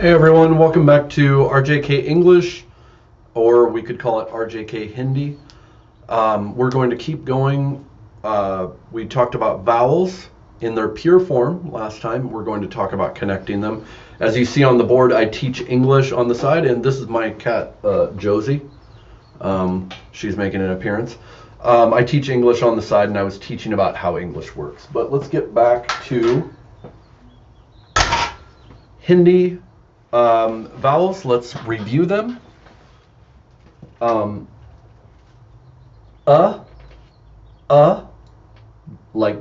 Hey everyone, welcome back to RJK English, or we could call it RJK Hindi. We're going to keep going. We talked about vowels in their pure form last time. We're going to talk about connecting them. As you see on the board, I teach English on the side, and this is my cat, Josie. She's making an appearance. I teach English on the side, and I was teaching about how English works. But let's get back to Hindi. Vowels, let's review them. Like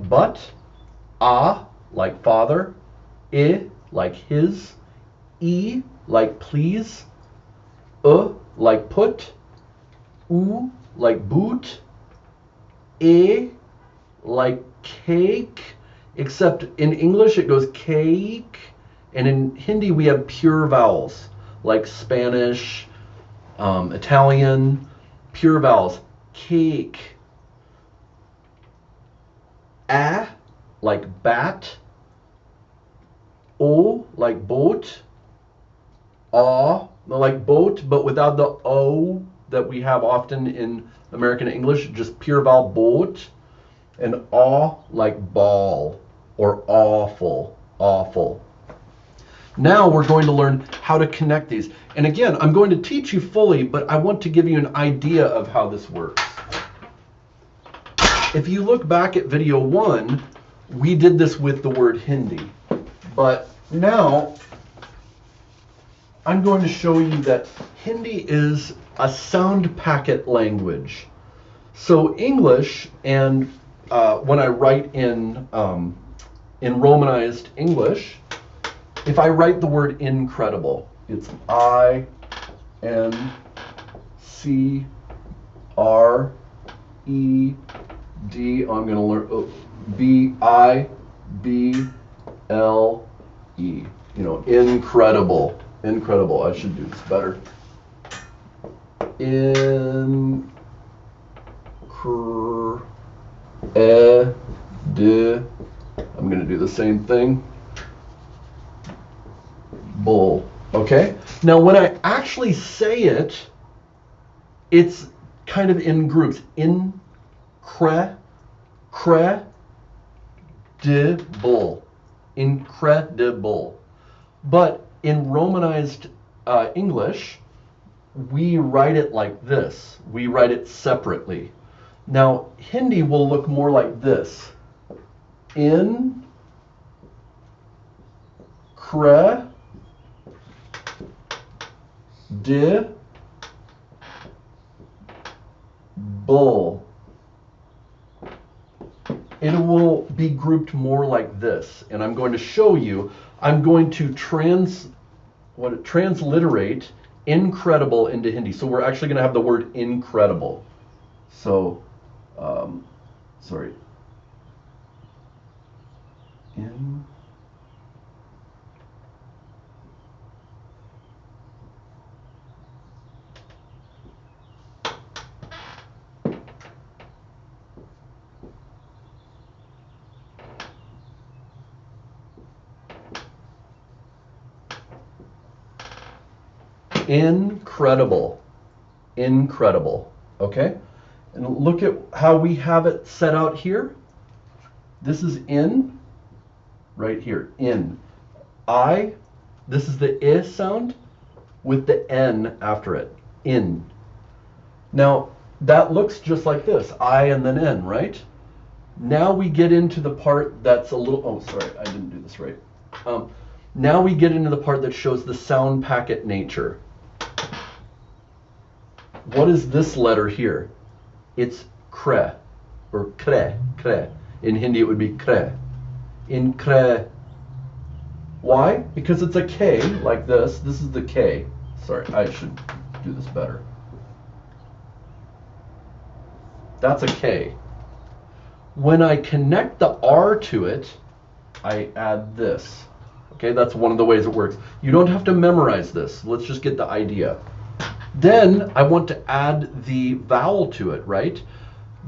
but, like father, I like his, E like please, like put, U like boot, A like cake, except in English it goes cake. And in Hindi, we have pure vowels, like Spanish, Italian, pure vowels. Cake. A, like bat. O, like boat. A, like boat, but without the O that we have often in American English, just pure vowel, boat. And A, like ball, or awful, awful. Now we're going to learn how to connect these. And again, I'm going to teach you fully, but I want to give you an idea of how this works. If you look back at video 1, we did this with the word Hindi. But now I'm going to show you that Hindi is a sound packet language. So English, and when I write in Romanized English, if I write the word incredible, it's I-N-C-R-E-D. I'm going to learn B-I-B-L-E. You know, incredible. Incredible. I should do this better. I'm going to do the same thing. Bull. Okay? Now, when I actually say it, it's kind of in groups. Incredible. Incredible. But in Romanized English, we write it like this. We write it separately. Now, Hindi will look more like this. Bull. It will be grouped more like this, and I'm going to show you. I'm going to transliterate incredible into Hindi. So we're actually going to have the word incredible. So, sorry. Incredible. Incredible. Okay? And look at how we have it set out here. This is in, right here, in. I, this is the I sound with the N after it, in. Now, that looks just like this, I and then N, right? Now we get into the part that's a little, oh, sorry, I didn't do this right. Now we get into the part that shows the sound packet nature. What is this letter here? It's kre, or kre. In Hindi it would be kre. In kre. Why? Because it's a K, like this. This is the K. Sorry, I should do this better. That's a K. When I connect the R to it, I add this. Okay, that's one of the ways it works. You don't have to memorize this. Let's just get the idea. Then I want to add the vowel to it, right?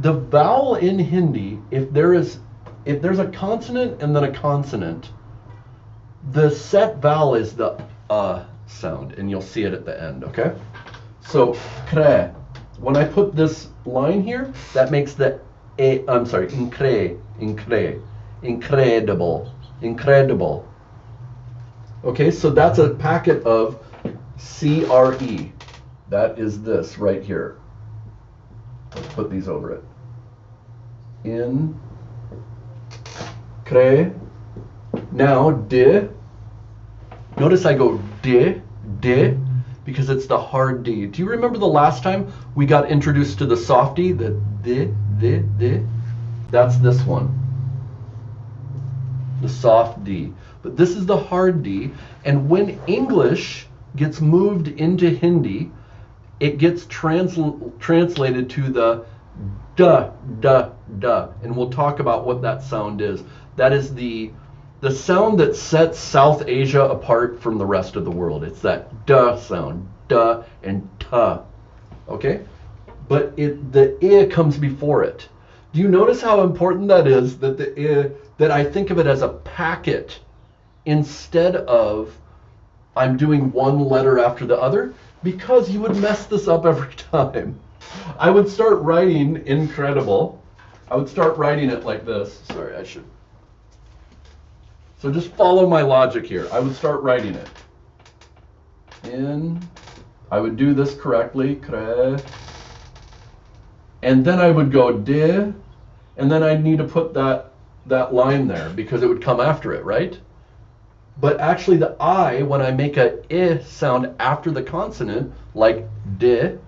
The vowel in Hindi, if there's a consonant and then a consonant, the set vowel is the sound, and you'll see it at the end, okay? So, cre. When I put this line here, that makes the incredible, incredible. Okay, so that's a packet of CRE. That is this right here. Let's put these over it. Now, de. Notice I go de, because it's the hard D. Do you remember the last time we got introduced to the soft D? The de? That's this one. The soft D. But this is the hard D. And when English gets moved into Hindi, it gets translated to the da. And we'll talk about what that sound is. That is the sound that sets South Asia apart from the rest of the world. It's that da sound, da and ta. Okay? But the I comes before it. Do you notice how important that is, that the I, that I think of it as a packet instead of I'm doing one letter after the other? Because you would mess this up every time. I would start writing incredible. I would start writing it like this. Sorry, I should. So just follow my logic here. I would start writing it. I would do this correctly. And then I would go de, and then I'd need to put that line there because it would come after it, right? But actually the I, when I make a I sound after the consonant, like de,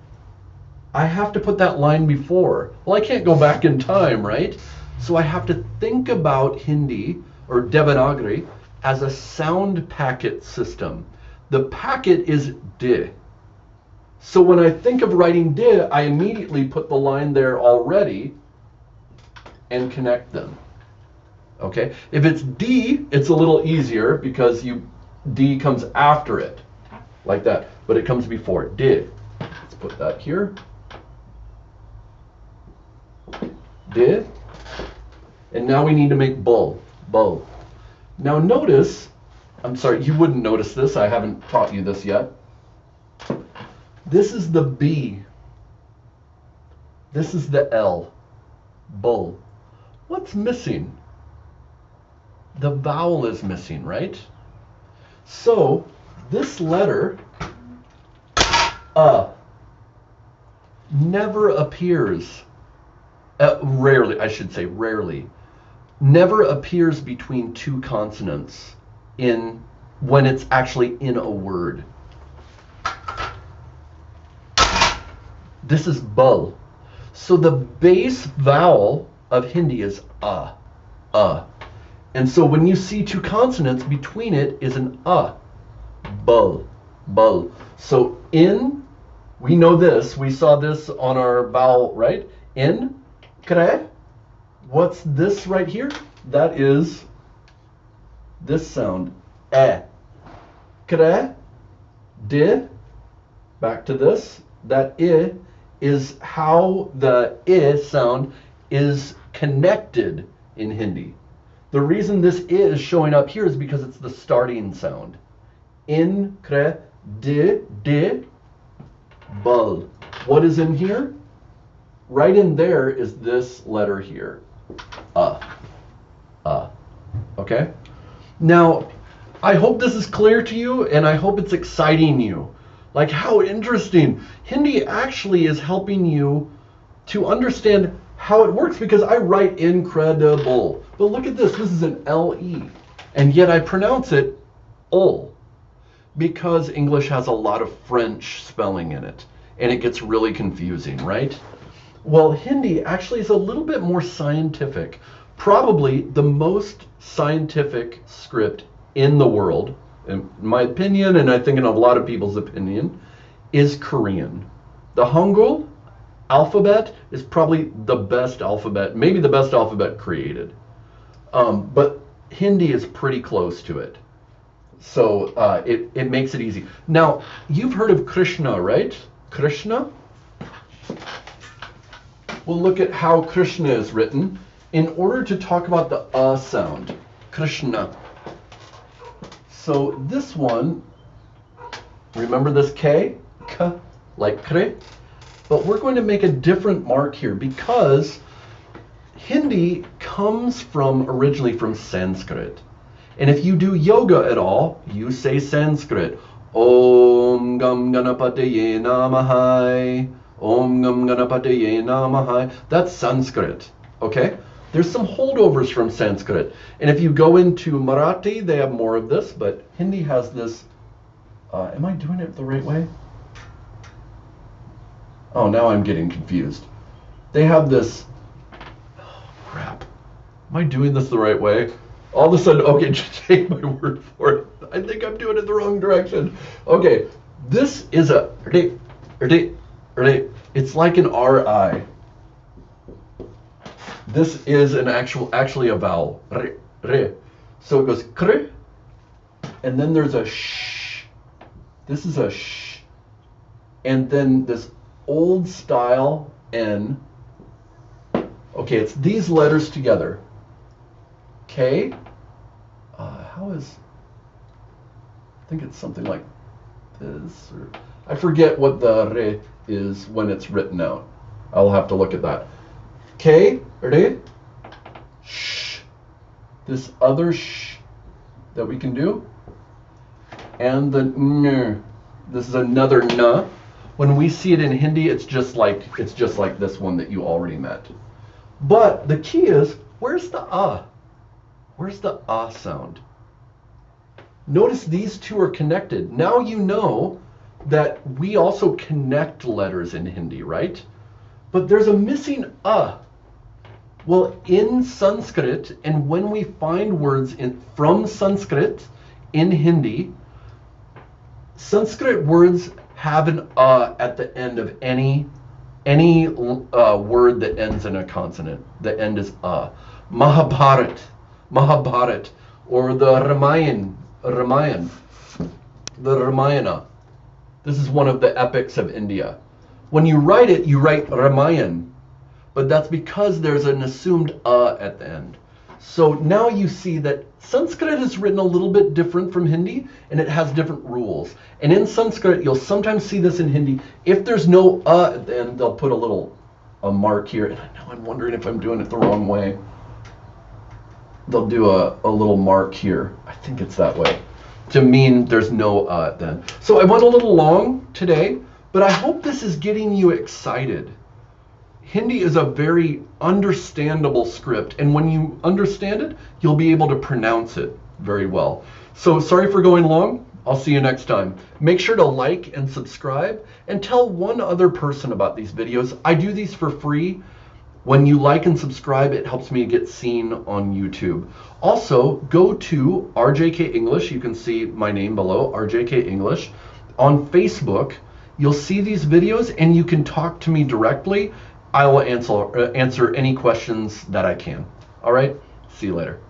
I have to put that line before. Well, I can't go back in time, right? So I have to think about Hindi or Devanagari as a sound packet system. The packet is de. So when I think of writing de, I immediately put the line there already and connect them. Okay? If it's D, it's a little easier because D comes after it, like that, but it comes before it. De. Let's put that here. De. And now we need to make bull. Bull. Now notice, I'm sorry, you wouldn't notice this. I haven't taught you this yet. This is the B. This is the L. Bull. What's missing? The vowel is missing, right? So this letter, never appears, rarely, I should say rarely, never appears between two consonants when it's actually in a word. This is bul. So the base vowel of Hindi is And so when you see two consonants, between it is an bul, bul. So we know this, we saw this on our vowel, right? In, kre. What's this right here? That is this sound, Kre, di, back to this. That I is how the I sound is connected in Hindi. The reason this I is showing up here is because it's the starting sound. In, kre, di, bul. What is in here? Right in there is this letter here. Okay? Now, I hope this is clear to you, and I hope it's exciting you. Like, how interesting. Hindi actually is helping you to understand how it works, because I write incredible. But look at this. This is an L-E. And yet I pronounce it ol, because English has a lot of French spelling in it. And it gets really confusing, right? Well, Hindi actually is a little bit more scientific. Probably the most scientific script in the world, in my opinion, and I think in a lot of people's opinion, is Korean. The Hangul alphabet is probably the best alphabet, maybe the best alphabet created. But Hindi is pretty close to it. So it makes it easy. Now, you've heard of Krishna, right? Krishna? We'll look at how Krishna is written in order to talk about the sound. Krishna. So this one Remember this K? K, like kre. But we're going to make a different mark here because Hindi comes from originally from Sanskrit. And if you do yoga at all, you say Sanskrit. Om Gam Ganapataye Namahai. Om Gam Ganapataye Namahai. That's Sanskrit. Okay? There's some holdovers from Sanskrit. And if you go into Marathi, they have more of this, but Hindi has this. Am I doing it the right way? Oh, now I'm getting confused. They have this. Oh, crap. Am I doing this the right way? All of a sudden, okay, just take my word for it. I think I'm doing it the wrong direction. Okay, this is a. It's like an RI. This is an actually a vowel. Re. So it goes kre, and then there's a sh. This is a sh. And then this old style N. Okay, it's these letters together. K. How is? I think it's something like this. Or I forget what the re is when it's written out. I'll have to look at that. K, re, sh. This other sh that we can do. And the n. This is another n. When we see it in Hindi, it's just like this one that you already met. But the key is, where's the a? Where's the a sound? Notice these two are connected. Now you know that we also connect letters in Hindi, right? But there's a missing a. Well, in Sanskrit, and when we find words from Sanskrit in Hindi, Sanskrit words have an a at the end of any word that ends in a consonant. The end is a. Mahabharat, or the Ramayana. The Ramayana. This is one of the epics of India. When you write it, you write Ramayan, but that's because there's an assumed at the end. So now you see that Sanskrit is written a little bit different from Hindi, and it has different rules. And in Sanskrit, you'll sometimes see this in Hindi. If there's no at the end, they'll put a mark here. And now I'm wondering if I'm doing it the wrong way. They'll do a little mark here. I think it's that way, to mean there's no at the end. So I went a little long today, but I hope this is getting you excited. Hindi is a very understandable script, and when you understand it, you'll be able to pronounce it very well. So sorry for going long. I'll see you next time. Make sure to like and subscribe, and tell one other person about these videos. I do these for free. When you like and subscribe, it helps me get seen on YouTube. Also, go to RJK English. You can see my name below, RJK English. On Facebook, you'll see these videos, and you can talk to me directly. I will answer any questions that I can. All right? See you later.